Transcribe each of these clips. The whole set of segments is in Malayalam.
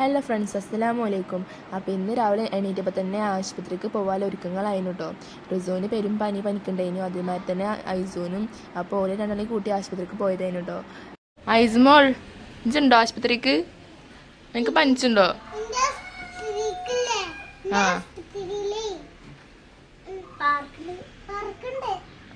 ഹലോ ഫ്രണ്ട്സ്, അസ്സലാമു അലൈക്കും. അപ്പോൾ ഇന്ന് രാവിലെ എണീറ്റപ്പോൾ തന്നെ ആശുപത്രിക്ക് പോകാൻ ഒരുക്കങ്ങളായിരുന്നു കേട്ടോ. റിസോന് പെരും പനിക്കുണ്ടായിരുന്നു. അതേമാതിരി തന്നെ ഐസോനും. അപ്പോൾ ഓരോ രണ്ടാളെയും കൂട്ടി ആശുപത്രിക്ക് പോയതായിരുന്നു കേട്ടോ. ഐസ്മോൾ, ഇജുണ്ടോ ആശുപത്രിക്ക്? എനിക്ക് പനിച്ചുണ്ടോ? ആ,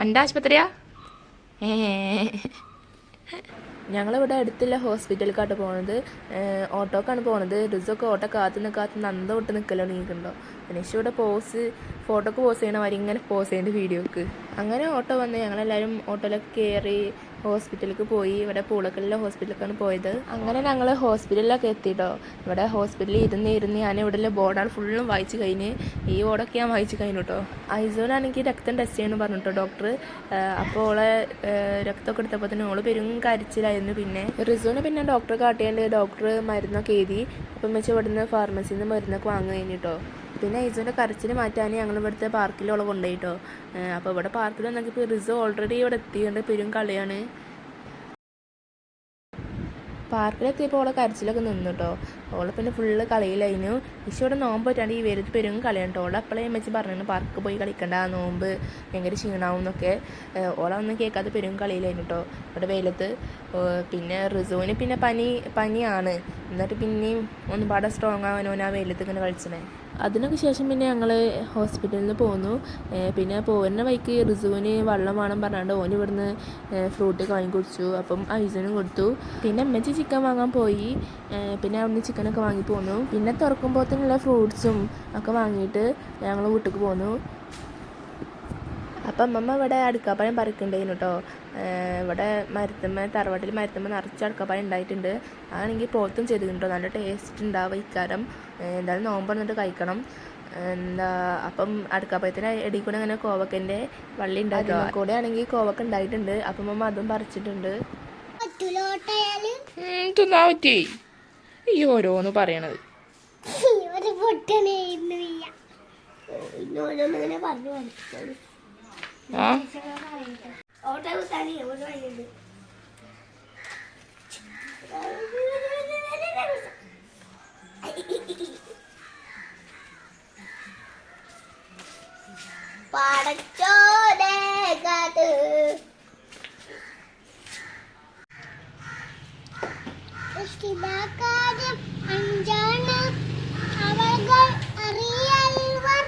എൻ്റെ ആശുപത്രിയാ? ഞങ്ങളിവിടെ അടുത്തുള്ള ഹോസ്പിറ്റലിലേക്കാട്ട് പോകുന്നത്. ഓട്ടോക്കാണ് പോകുന്നത്. റിസൊക്കെ ഓട്ടോ കാത്ത് നന്ദ വിട്ട് നിൽക്കലോ നീക്കുന്നുണ്ടോ. പിന്നെ ഇവിടെ ഫോട്ടോക്ക് പോസ് ചെയ്യണ മാതിരി ഇങ്ങനെ പോസ് ചെയ്യേണ്ട വീഡിയോക്ക്. അങ്ങനെ ഓട്ടോ വന്ന് ഞങ്ങളെല്ലാവരും ഓട്ടോയിലൊക്കെ കയറി ഹോസ്പിറ്റലിലേക്ക് പോയി. ഇവിടെ പൂളക്കലിലെ ഹോസ്പിറ്റലിലേക്കാണ് പോയത്. അങ്ങനെ ഞങ്ങൾ ഹോസ്പിറ്റലിലൊക്കെ എത്തിയിട്ടോ. ഇവിടെ ഹോസ്പിറ്റലിൽ ഇരുന്ന് ഞാൻ ഇവിടെയുള്ള ബോർഡാണ് ഫുള്ളും വായിച്ച് കഴിഞ്ഞ്. ഈ ബോർഡൊക്കെ ഞാൻ വായിച്ച് കഴിഞ്ഞു കേട്ടോ. ഐസോനാണെങ്കിൽ രക്തം ടെസ്റ്റ് ചെയ്യണമെന്ന് പറഞ്ഞിട്ടോ ഡോക്ടർ. അപ്പോൾ ഓളെ രക്തമൊക്കെ എടുത്തപ്പോൾ തന്നെ ഓള് പെരും കരച്ചിലായിരുന്നു. പിന്നെ റിസോനെ പിന്നെ ഡോക്ടറെ കാട്ടിയാണ്ട് ഡോക്ടർ മരുന്നൊക്കെ എഴുതി. അപ്പം വെച്ച് ഇവിടുന്ന് ഫാർമസിയിൽ നിന്ന് മരുന്നൊക്കെ വാങ്ങി കഴിഞ്ഞിട്ടോ. പിന്നെ ഐസോൻ്റെ കരച്ചിൽ മാറ്റാൻ ഞങ്ങൾ ഇവിടുത്തെ പാർക്കിലോളെ കൊണ്ടുപോയിട്ടോ. അപ്പോൾ ഇവിടെ പാർക്കിൽ വന്നപ്പോൾ റിസോ ഓൾറെഡി ഇവിടെ എത്തിയുണ്ട്. പെരും കളിയാണ്. പാർക്കിലെത്തിയപ്പോൾ ഓളെ കരച്ചിലൊക്കെ നിന്നു കേട്ടോ. ഓളെ പിന്നെ ഫുള്ള് കളിയിലായിരുന്നു. ഇഷ് ഇവിടെ നോമ്പ് പറ്റാണ്ട് ഈ വരുത്ത് പെരും കളിയാണ് കേട്ടോ. ഓളെ അപ്പോഴേ വെച്ച് പറഞ്ഞു പാർക്ക് പോയി കളിക്കണ്ട, നോമ്പ് ഭയങ്കര ക്ഷീണാവും എന്നൊക്കെ. ഓളൊന്നും കേൾക്കാതെ പെരും കളിയിലായിരുന്നു കേട്ടോ ഇവിടെ വെയിലത്ത്. പിന്നെ റിസോന് പിന്നെ പനിയാണ്. എന്നിട്ട് പിന്നെയും ഒന്നുപാടെ സ്ട്രോങ് ആവാനോ ആ വെയിലത്ത് ഇങ്ങനെ കളിച്ചണേ. അതിനൊക്കെ ശേഷം പിന്നെ ഞങ്ങൾ ഹോസ്പിറ്റലിൽ നിന്ന് പോന്നു. പിന്നെ പോകുന്ന വഴിക്ക് റിസുവിന് വെള്ളം വേണം പറഞ്ഞാണ്ട് ഓന് ഇവിടുന്ന് ഫ്രൂട്ടൊക്കെ വാങ്ങി കുടിച്ചു. അപ്പം ഐസിനും കൊടുത്തു. പിന്നെ അമ്മച്ചി ചിക്കൻ വാങ്ങാൻ പോയി. പിന്നെ അവിടുന്ന് ചിക്കനൊക്കെ വാങ്ങി പോന്നു. പിന്നെ തുറക്കുമ്പോഴത്തേനുള്ള ഫ്രൂട്ട്സും ഒക്കെ വാങ്ങിയിട്ട് ഞങ്ങൾ വീട്ടിലേക്ക് പോന്നു. അപ്പം അമ്മമ്മ ഇവിടെ അടുക്കാപ്പഴം പറിക്കുന്നുണ്ടായിരുന്നു കേട്ടോ. ഇവിടെ തറവാട്ടിൽ മരത്തമ്മ നിറച്ച് അടുക്കാപ്പഴം ഉണ്ടായിട്ടുണ്ട്. അതാണെങ്കിൽ പോത്തും ചെയ്തിട്ടുണ്ടോ, നല്ല ടേസ്റ്റ് ഉണ്ടാവും ഇക്കാരം. എന്തായാലും നോമ്പ് വന്നിട്ട് കഴിക്കണം. അപ്പം അടുക്കാപ്പഴത്തിന് ഇടയിൽ കൂടെ അങ്ങനെ കോവക്കൻ്റെ വള്ളി ഉണ്ടാക്കുക കൂടെ ആണെങ്കിൽ കോവക്ക ഉണ്ടായിട്ടുണ്ട്. അപ്പം അമ്മ അതും പറിച്ചിട്ടുണ്ട്. തിന്നാ പറ്റി ഈ ഓരോന്ന് പറയണത്. പടച്ചോനെ കാത്ത് കാര്യം അഞ്ചാണ് അവകൾ അറിയൽവാണ്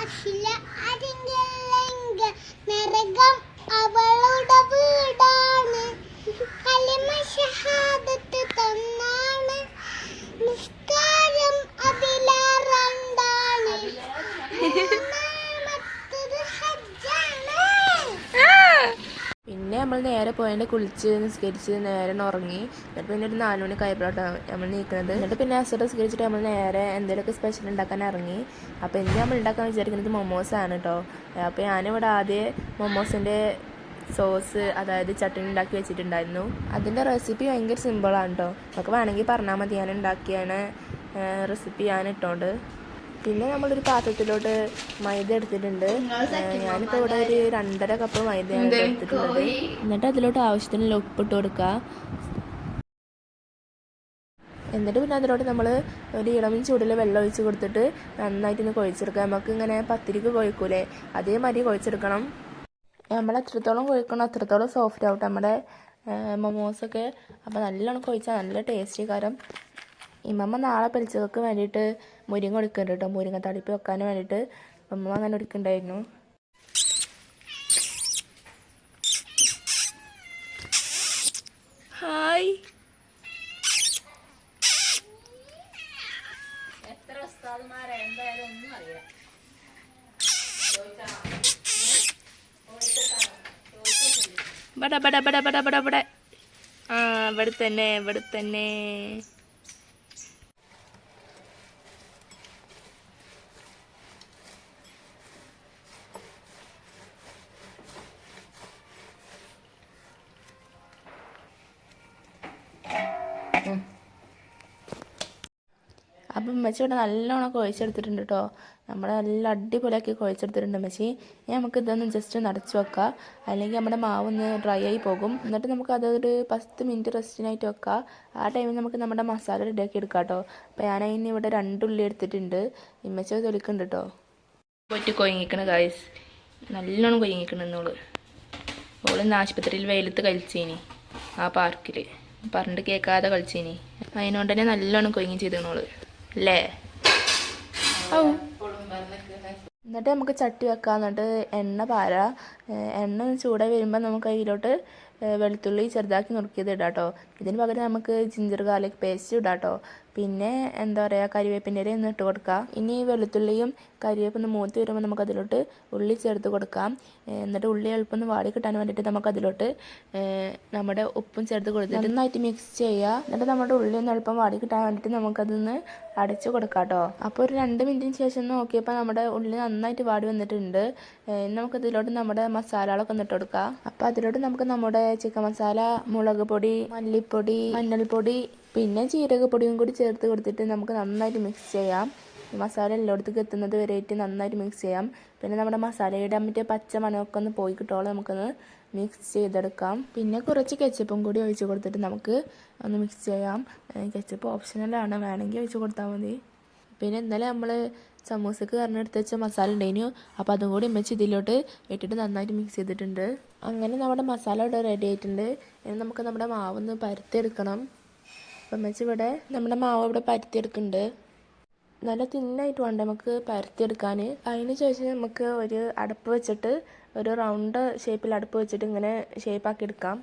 അശില അതിൻ്റെ നരകം അവളുടെ വീടാണ്. കലിമ ഷഹാദത്ത് തന്നാണ് നിസ്കാരം അതിലേറണ്ടാണ്. പിന്നെ നമ്മൾ നേരെ പോയതിൻ്റെ കുളിച്ച് നിസ്കരിച്ച് നേരെ ഉറങ്ങി. എന്നിട്ട് പിന്നെ ഒരു 4 മണി കഴിയുമ്പോഴാണ് നമ്മൾ നീക്കുന്നത്. എന്നിട്ട് പിന്നെ അസുഖം നിസ്കരിച്ചിട്ട് നമ്മൾ നേരെ എന്തെങ്കിലുമൊക്കെ സ്പെഷ്യൽ ഉണ്ടാക്കാൻ ഇറങ്ങി. അപ്പോൾ ഇന്ന് നമ്മൾ ഉണ്ടാക്കാൻ വിചാരിക്കുന്നത് മൊമോസാണ് കേട്ടോ. അപ്പോൾ ഞാനിവിടെ ആദ്യം മൊമോസിൻ്റെ സോസ്, അതായത് ചട്നി ഉണ്ടാക്കി വെച്ചിട്ടുണ്ടായിരുന്നു. അതിൻ്റെ റെസിപ്പി ഭയങ്കര സിമ്പിളാണ് കേട്ടോ. നമുക്ക് വേണമെങ്കിൽ പറഞ്ഞാൽ മതി. ഞാൻ ഉണ്ടാക്കിയാണ് റെസിപ്പി ഞാൻ ഇട്ടോണ്ട്. പിന്നെ നമ്മളൊരു പാത്രത്തിലോട്ട് മൈദ എടുത്തിട്ടുണ്ട്. ഞാനിപ്പോൾ ഇവിടെ ഒരു 2.5 കപ്പ് മൈദയാണ് എടുത്തിട്ടുള്ളത്. എന്നിട്ട് അതിലോട്ട് ആവശ്യത്തിനുള്ള ഉപ്പിട്ട് കൊടുക്കുക. എന്നിട്ട് പിന്നെ അതിലോട്ട് നമ്മൾ ഒരു ഇളം ചൂടിൽ വെള്ളം ഒഴിച്ച് കൊടുത്തിട്ട് നന്നായിട്ടൊന്ന് കുഴച്ചെടുക്കുക. നമുക്ക് ഇങ്ങനെ പത്തിരിക്ക് കുഴക്കൂലേ, അതേമാതിരി കുഴച്ചെടുക്കണം. നമ്മൾ എത്രത്തോളം കുഴക്കണം അത്രത്തോളം സോഫ്റ്റ് ആവട്ടെ നമ്മുടെ മൊമോസൊക്കെ. അപ്പോൾ നല്ലോണം കുഴച്ചാൽ നല്ല ടേസ്റ്റി കാരം. ഇമ്മമ്മ നാളെ പെലിച്ചകൾക്ക് വേണ്ടിയിട്ട് മുരിങ്ങ എടുക്കുന്നുണ്ട് കേട്ടോ. മുരിങ്ങ തളിപ്പ് വെക്കാൻ വേണ്ടിയിട്ട് അമ്മ അങ്ങനെ എടുക്കുന്നുണ്ടായിരുന്നു. ഹായ്, എത്ര ഉസ്താദുമാരെ എന്തായാലും ഒന്നും അറിയാം. ഇവിടെ ആ ഇവിടെ തന്നെ. അപ്പം ഉമ്മച്ചി ഇവിടെ നല്ലോണം കുഴച്ചെടുത്തിട്ടുണ്ട് കേട്ടോ. നമ്മൾ നല്ല അടിപൊളിയാക്കി കുഴച്ചെടുത്തിട്ടുണ്ട് ഉമ്മച്ചി. നമുക്ക് ഇതൊന്ന് ജസ്റ്റ് ഒന്ന് അടച്ചു വെക്കാം, അല്ലെങ്കിൽ നമ്മുടെ മാവ് ഒന്ന് ഡ്രൈ ആയി പോകും. എന്നിട്ട് നമുക്ക് അതൊരു 10 മിനിറ്റ് റെസ്റ്റിനായിട്ട് വെക്കാം. ആ ടൈമിൽ നമുക്ക് നമ്മുടെ മസാല റെഡിയാക്കി എടുക്കാം കേട്ടോ. അപ്പോൾ ഞാനതിന് ഇവിടെ 2 ഉള്ളി എടുത്തിട്ടുണ്ട്. ഉമ്മച്ചി അത് തൊലിക്കുന്നുണ്ട് കേട്ടോ. പൊറ്റി കൊയങ്ങിക്കണ ഗായ്സ്, നല്ലോണം കൊയങ്ങിക്കണെന്നോള്. ഓളിന്ന് ആശുപത്രിയിൽ വെയിലത്ത് കളിച്ചേനി, ആ പാർക്കിൽ പറഞ്ഞിട്ട് കേൾക്കാതെ കളിച്ചേനി. അതിനോണ്ട് തന്നെ നല്ലോണം കൊയങ്ങി ചെയ്തോള് അല്ലേ. ഔ, എന്നിട്ട് നമുക്ക് ചട്ടി വെക്കാം. എന്നിട്ട് എണ്ണ പാരാ. എണ്ണ ചൂടായി വരുമ്പോൾ നമുക്ക് അതിലോട്ട് വെളുത്തുള്ളി ചെറുതാക്കി നുറുക്കിയത് ഇടാം കേട്ടോ. ഇതിന് പകരം നമുക്ക് ജിഞ്ചർ ഗാർലിക് പേസ്റ്റ് ഇടാം കേട്ടോ. പിന്നെ എന്താ പറയുക, കരിവേപ്പിൻ്റെ ഇല ഒന്ന് ഇട്ട് കൊടുക്കാം. ഇനി വെളുത്തുള്ളിയും കരിവേപ്പൊന്ന് മൂത്ത് വരുമ്പോൾ നമുക്ക് അതിലോട്ട് ഉള്ളി ചേർത്ത് കൊടുക്കാം. എന്നിട്ട് ഉള്ളി എളുപ്പം ഒന്ന് വാടി കിട്ടാൻ വേണ്ടിയിട്ട് നമുക്ക് അതിലോട്ട് നമ്മുടെ ഉപ്പും ചേർത്ത് കൊടുത്തിട്ട് നന്നായിട്ട് മിക്സ് ചെയ്യുക. എന്നിട്ട് നമ്മുടെ ഉള്ളി ഒന്ന് എളുപ്പം വാടി കിട്ടാൻ വേണ്ടിയിട്ട് നമുക്കതൊന്ന് അടച്ചു കൊടുക്കാം കേട്ടോ. അപ്പോൾ ഒരു 2 മിനിറ്റിന് ശേഷം നോക്കിയപ്പോൾ നമ്മുടെ ഉള്ളി നന്നായിട്ട് വാടി വന്നിട്ടുണ്ട്. നമുക്കതിലോട്ട് നമ്മുടെ മസാലകളൊക്കെ ഒന്ന് ഇട്ട് കൊടുക്കാം. അപ്പോൾ അതിലോട്ട് നമുക്ക് നമ്മുടെ ചിക്കൻ മസാല, മുളക് പൊടി, മല്ലിപ്പൊടി, മഞ്ഞൾപ്പൊടി, പിന്നെ ജീരകപ്പൊടിയും കൂടി ചേർത്ത് കൊടുത്തിട്ട് നമുക്ക് നന്നായിട്ട് മിക്സ് ചെയ്യാം. മസാല എല്ലായിടത്തേക്ക് എത്തുന്നത് വരെയായിട്ട് നന്നായിട്ട് മിക്സ് ചെയ്യാം. പിന്നെ നമ്മുടെ മസാലയുടെ മറ്റേ പച്ച മണമൊക്കെ ഒന്ന് പോയി കിട്ടോളം നമുക്കൊന്ന് മിക്സ് ചെയ്തെടുക്കാം. പിന്നെ കുറച്ച് കെച്ചപ്പും കൂടി ഒഴിച്ച് കൊടുത്തിട്ട് നമുക്ക് ഒന്ന് മിക്സ് ചെയ്യാം. കെച്ചപ്പ് ഓപ്ഷണലാണ്, വേണമെങ്കിൽ ഒഴിച്ച് കൊടുത്താൽ മതി. പിന്നെ ഇന്നലെ നമ്മൾ സമൂസക്ക് കാരണം എടുത്ത് വെച്ച മസാല ഉണ്ടായിരുന്നു. അപ്പോൾ അതും കൂടി ഉമ്മച്ചി ഇതിലോട്ട് ഇട്ടിട്ട് നന്നായിട്ട് മിക്സ് ചെയ്തിട്ടുണ്ട്. അങ്ങനെ നമ്മുടെ മസാല ഇവിടെ റെഡി ആയിട്ടുണ്ട്. ഇനി നമുക്ക് നമ്മുടെ മാവൊന്ന് പരത്തിയെടുക്കണം. അപ്പം ഉമ്മച്ചി ഇവിടെ നമ്മുടെ മാവ് ഇവിടെ പരത്തിയെടുക്കുന്നുണ്ട്. നല്ല തിന്നായിട്ട് വേണ്ട നമുക്ക് പരത്തിയെടുക്കാൻ. അതിന് ശേഷം നമുക്ക് ഒരു അടപ്പ് വെച്ചിട്ട് ഒരു റൗണ്ട് ഷേപ്പിൽ അടപ്പ് വെച്ചിട്ട് ഇങ്ങനെ ഷേപ്പാക്കി എടുക്കാം.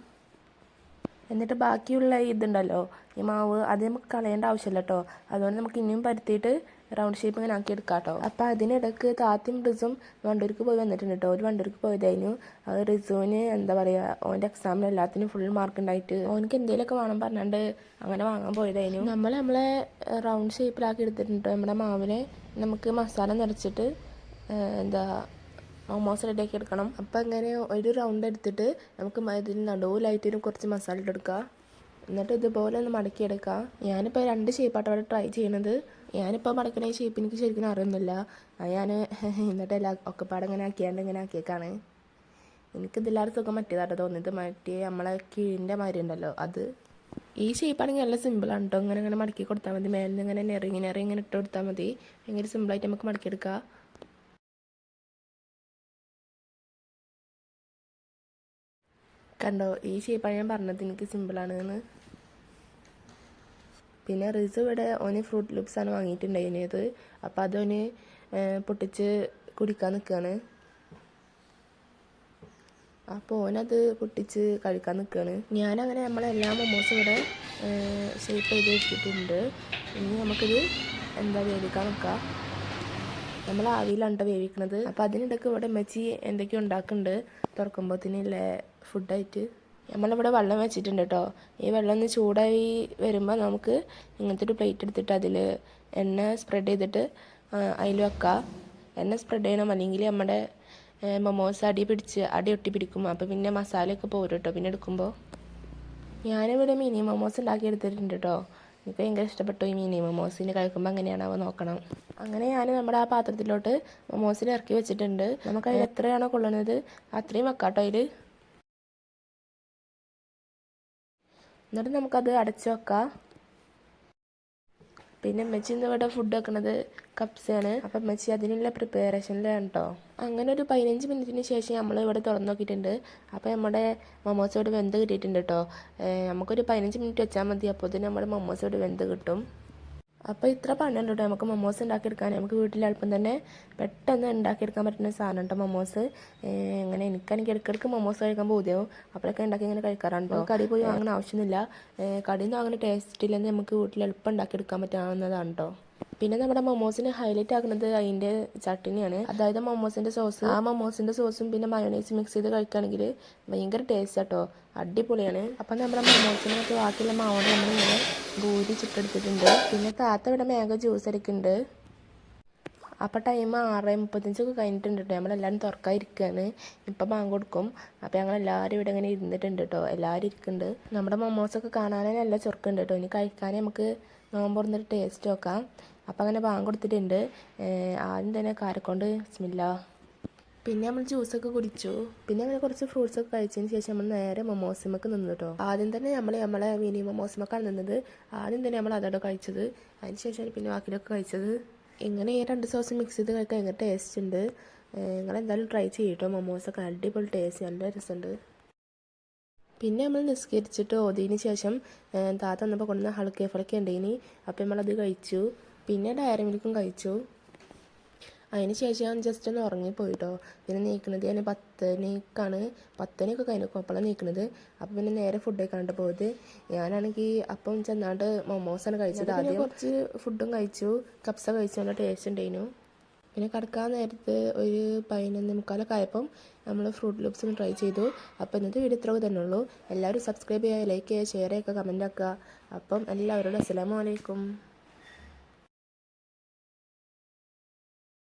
എന്നിട്ട് ബാക്കിയുള്ള ഇതുണ്ടല്ലോ ഈ മാവ്, അത് നമുക്ക് കളയേണ്ട ആവശ്യമില്ല കേട്ടോ. അതുകൊണ്ട് നമുക്ക് ഇനിയും പരത്തിയിട്ട് റൗണ്ട് ഷേപ്പ് ഇങ്ങനെ ആക്കി എടുക്കാം കേട്ടോ. അപ്പോൾ അതിനിടയ്ക്ക് താത്തിയും റിസും വണ്ടൂർക്ക് പോയി വന്നിട്ടുണ്ട് കേട്ടോ. ഒരു വണ്ടൂർക്ക് പോയതായിരുന്നു. അത് റിസുവിന് എന്താ പറയുക, ഓൻ്റെ എക്സാമിന് എല്ലാത്തിനും ഫുൾ മാർക്ക് ഉണ്ടായിട്ട് ഓനക്ക് എന്തെങ്കിലുമൊക്കെ വേണം പറഞ്ഞാണ്ട് അങ്ങനെ വാങ്ങാൻ പോയതായിരുന്നു. നമ്മളെ റൗണ്ട് ഷേപ്പിലാക്കി എടുത്തിട്ടുണ്ട് നമ്മുടെ മാവിനെ. നമുക്ക് മസാല നിറച്ചിട്ട് എന്താ മോമോസ് റെഡിയാക്കി എടുക്കണം. അപ്പം അങ്ങനെ ഒരു റൗണ്ട് എടുത്തിട്ട് നമുക്ക് ഇതിന് നടുവിലായിട്ട് കുറച്ച് മസാല ഇട്ടെടുക്കുക. എന്നിട്ട് ഇതുപോലെ ഒന്ന് മടക്കിയെടുക്കുക. ഞാനിപ്പോൾ 2 ഷേപ്പായിട്ട് അവിടെ ട്രൈ ചെയ്യണത്. ഞാനിപ്പോൾ മടക്കണ ഈ ഷേപ്പ് എനിക്ക് ശരിക്കും അറിയുന്നില്ല. ഞാൻ എന്നിട്ട് ഒക്കെപ്പാടെ ഇങ്ങനെ ആക്കിയാണ്ട് ഇങ്ങനെ ആക്കിയേക്കാണ്. എനിക്കിതില്ലാത്ത സുഖം മറ്റേതായിട്ട് തോന്നിയത്, മറ്റേ നമ്മളെ കീഴിൻ്റെ മാതിരി ഉണ്ടല്ലോ അത്. ഈ ഷേപ്പാണെങ്കിൽ നല്ല സിമ്പിളാണ് കേട്ടോ. ഇങ്ങനെ മടക്കി കൊടുത്താൽ മതി. മേലിൽ ഇങ്ങനെ ഇങ്ങനെ ഇട്ട് കൊടുത്താൽ മതി. ഭയങ്കര സിമ്പിളായിട്ട് നമുക്ക് മടക്കിയെടുക്കാം. കണ്ടോ, ഈ ഷേപ്പാണ് ഞാൻ പറഞ്ഞത് എനിക്ക് സിമ്പിളാണ് എന്ന്. പിന്നെ റിസ് ഇവിടെ ഓന് ഫ്രൂട്ട് ലൂപ്സാണ് വാങ്ങിയിട്ടുണ്ടായിരുന്നത്. അപ്പോൾ അതോന് പൊട്ടിച്ച് കുടിക്കാൻ നിൽക്കുകയാണ്. അപ്പോൾ ഓനത് പൊട്ടിച്ച് കഴിക്കാൻ നിൽക്കുകയാണ്. ഞാനങ്ങനെ നമ്മളെല്ലാ മൊമോസും ഇവിടെ ഷേപ്പ് ചെയ്ത് വെച്ചിട്ടുണ്ട്. ഇനി നമുക്കിത് വേവിക്കാൻ നിൽക്കാം. നമ്മൾ ആവിയിലാണ് കേട്ടോ വേവിക്കണത്. അപ്പോൾ അതിനിടയ്ക്ക് ഇവിടെ ഉമ്മച്ചി എന്തൊക്കെയോ ഉണ്ടാക്കുന്നുണ്ട് തുറക്കുമ്പോഴത്തേനുള്ള ഫുഡായിട്ട്. നമ്മളിവിടെ വെള്ളം വെച്ചിട്ടുണ്ട് കേട്ടോ. ഈ വെള്ളം ഒന്ന് ചൂടായി വരുമ്പോൾ നമുക്ക് ഇങ്ങനത്തെ ഒരു പ്ലേറ്റ് എടുത്തിട്ട് അതിൽ എണ്ണ സ്പ്രെഡ് ചെയ്തിട്ട് അതിൽ വെക്കാം. എണ്ണ സ്പ്രെഡ് ചെയ്യണം, അല്ലെങ്കിൽ നമ്മുടെ മൊമോസ് അടി ഒട്ടി പിടിക്കും. അപ്പോൾ പിന്നെ മസാലയൊക്കെ പോരും കേട്ടോ പിന്നെ എടുക്കുമ്പോൾ. ഞാനിവിടെ മിനി മൊമോസ് ഉണ്ടാക്കി എടുത്തിട്ടുണ്ട് കേട്ടോ. എനിക്ക് ഭയങ്കര ഇഷ്ടപ്പെട്ടു ഈ മിനി മൊമോസിന്. കഴിക്കുമ്പോൾ എങ്ങനെയാണോ നോക്കണം. അങ്ങനെ ഞാൻ നമ്മുടെ ആ പാത്രത്തിലോട്ട് മൊമോസിൽ ഇറക്കി വെച്ചിട്ടുണ്ട്. നമുക്ക് അതിൽ എത്രയാണോ കൊള്ളുന്നത് അത്രയും വെക്കാം കേട്ടോ അതിൽ. എന്നിട്ട് നമുക്കത് അടച്ചു വെക്കാം. പിന്നെ ഉമ്മച്ചി ഇന്ന് ഇവിടെ ഫുഡ് വെക്കണത് കപ്സയാണ്. അപ്പം ഉമ്മച്ചി അതിനുള്ള പ്രിപ്പറേഷനിലാണ് കേട്ടോ. അങ്ങനെ ഒരു 15 മിനിറ്റിന് ശേഷം നമ്മൾ ഇവിടെ തുറന്നു നോക്കിയിട്ടുണ്ട്. അപ്പോൾ നമ്മുടെ മൊമോസ് ഇവിടെ വെന്ത് കിട്ടിയിട്ടുണ്ട് കേട്ടോ. നമുക്കൊരു 15 മിനിറ്റ് വെച്ചാൽ മതി. അപ്പോൾ തന്നെ നമ്മുടെ മൊമോസ് ഇവിടെ വെന്ത് കിട്ടും. അപ്പോൾ ഇത്ര പണിയുണ്ട് കേട്ടോ നമുക്ക് മൊമോസ് ഉണ്ടാക്കിയെടുക്കാൻ. നമുക്ക് വീട്ടിൽ എളുപ്പം തന്നെ പെട്ടെന്ന് ഉണ്ടാക്കിയെടുക്കാൻ പറ്റുന്ന സാധനം കേട്ടോ മൊമോസ്. ഇങ്ങനെ എനിക്കാണെങ്കിൽ ഇടയ്ക്കിടയ്ക്ക് മൊമോസ് കഴിക്കാൻ പൂതിയാവും. അപ്പോഴൊക്കെ ഉണ്ടാക്കി ഇങ്ങനെ കഴിക്കാറുണ്ട് കേട്ടോ. കടയിൽ പോയി വാങ്ങണ ആവശ്യമൊന്നുമില്ല. കടയിൽ നിന്ന് അങ്ങനെ ടേസ്റ്റ് ഇല്ലെന്ന് നമുക്ക് വീട്ടിൽ എളുപ്പം ഉണ്ടാക്കിയെടുക്കാൻ പറ്റാവുന്നതാണ് കേട്ടോ. പിന്നെ നമ്മുടെ മൊമോസിന് ഹൈലൈറ്റ് ആക്കുന്നത് അതിൻ്റെ ചട്നിയാണ്. അതായത് മൊമോസിൻ്റെ സോസ്. ആ മൊമോസിൻ്റെ സോസും പിന്നെ മയോണൈസ് മിക്സ് ചെയ്ത് കഴിക്കുകയാണെങ്കിൽ ഭയങ്കര ടേസ്റ്റ് കേട്ടോ, അടിപൊളിയാണ്. അപ്പം നമ്മുടെ മൊമോസിനൊക്കെ ബാക്കിയുള്ള മാവോട് നമ്മളിങ്ങനെ ഭൂരി ചുട്ടെടുത്തിട്ടുണ്ട്. പിന്നെ താത്ത ഇവിടെ മാംഗോ ജ്യൂസ് അടിക്കുന്നുണ്ട്. അപ്പോൾ ടൈം 6:35 കഴിഞ്ഞിട്ടുണ്ട് കേട്ടോ. നമ്മളെല്ലാവരും തുറക്കാതിരിക്കുകയാണ്. ഇപ്പം ബാങ്ക് കൊടുക്കും. അപ്പോൾ ഞങ്ങളെല്ലാവരും ഇവിടെ ഇങ്ങനെ ഇരുന്നിട്ടുണ്ട് കേട്ടോ. എല്ലാവരും ഇരിക്കുന്നുണ്ട്. നമ്മുടെ മൊമോസൊക്കെ കാണാനേ നല്ല ചുരുക്കുണ്ട് കേട്ടോ. ഇനി കഴിക്കാൻ നമുക്ക് നോമ്പ് തുറന്നൊരു ടേസ്റ്റ് നോക്കാം. അപ്പം അങ്ങനെ ബാങ്ക് കൊടുത്തിട്ടുണ്ട്. ആദ്യം തന്നെ കാരക്കൊണ്ട് ബിസ്മില്ലാ. പിന്നെ നമ്മൾ ജ്യൂസൊക്കെ കുടിച്ചു. പിന്നെ അങ്ങനെ കുറച്ച് ഫ്രൂട്ട്സൊക്കെ കഴിച്ചതിന് ശേഷം നമ്മൾ നേരെ മൊമോസിമക്ക് നിന്നു കേട്ടോ. ആദ്യം തന്നെ നമ്മളെ മിനി മൊമോസിമക്കാണ് നിന്നത്. ആദ്യം തന്നെ നമ്മൾ അതോടെ കഴിച്ചത്. അതിന് ശേഷമാണ് പിന്നെ ബാക്കിലൊക്കെ കഴിച്ചത്. ഇങ്ങനെ ഈ 2 സോസ് മിക്സ് ചെയ്ത് കഴിക്കാൻ ഭയങ്കര ടേസ്റ്റ് ഉണ്ട്. നിങ്ങളെന്തായാലും ട്രൈ ചെയ്യട്ടോ. മൊമോസൊക്കെ അടിപൊളി ടേസ്റ്റ്, നല്ല രസമുണ്ട്. പിന്നെ നമ്മൾ നിസ്കരിച്ചിട്ട് ഓതിയതിന് ശേഷം താത്ത വന്നപ്പോൾ കൊണ്ടുവന്ന ഹൽക്കേ ഫലക്കെ ഉണ്ടേനി. അപ്പോൾ നമ്മളത് കഴിച്ചു. പിന്നെ ഡയറി മിൽക്കും കഴിച്ചു. അതിന് ശേഷം ഞാൻ ജസ്റ്റ് ഒന്ന് ഉറങ്ങിപ്പോയിട്ടോ. പിന്നെ നീക്കുന്നത് ഞാൻ 10 മണിയൊക്കെ കഴിഞ്ഞു അപ്പോഴാണ് നീക്കുന്നത്. അപ്പോൾ പിന്നെ നേരെ ഫുഡ് കഴിക്കാണ്ട് പോയത്. ഞാനാണെങ്കിൽ അപ്പം ചെന്നാണ്ട് മൊമോസാണ് കഴിച്ചത്. ആദ്യം കുറച്ച് ഫുഡും കഴിച്ചു, കപ്സ കഴിച്ചു, നല്ല ടേസ്റ്റ് ഉണ്ടായിരുന്നു. പിന്നെ കിടക്കാൻ നേരത്ത് ഒരു 11:45 ആയപ്പം നമ്മൾ ഫ്രൂട്ട് ലൂപ്സ് ഒന്ന് ട്രൈ ചെയ്തു. അപ്പോൾ ഇന്നത്തെ വീഡിയോ ഇത്രയൊക്കെ തന്നെ ഉള്ളൂ. എല്ലാവരും സബ്സ്ക്രൈബ് ചെയ്യുക, ലൈക്ക് ചെയ്യുക, ഷെയർ ചെയ്യുക, കമൻറ്റ് ആക്കുക. അപ്പം എല്ലാവരോടും അസ്സലാമു അലൈക്കും.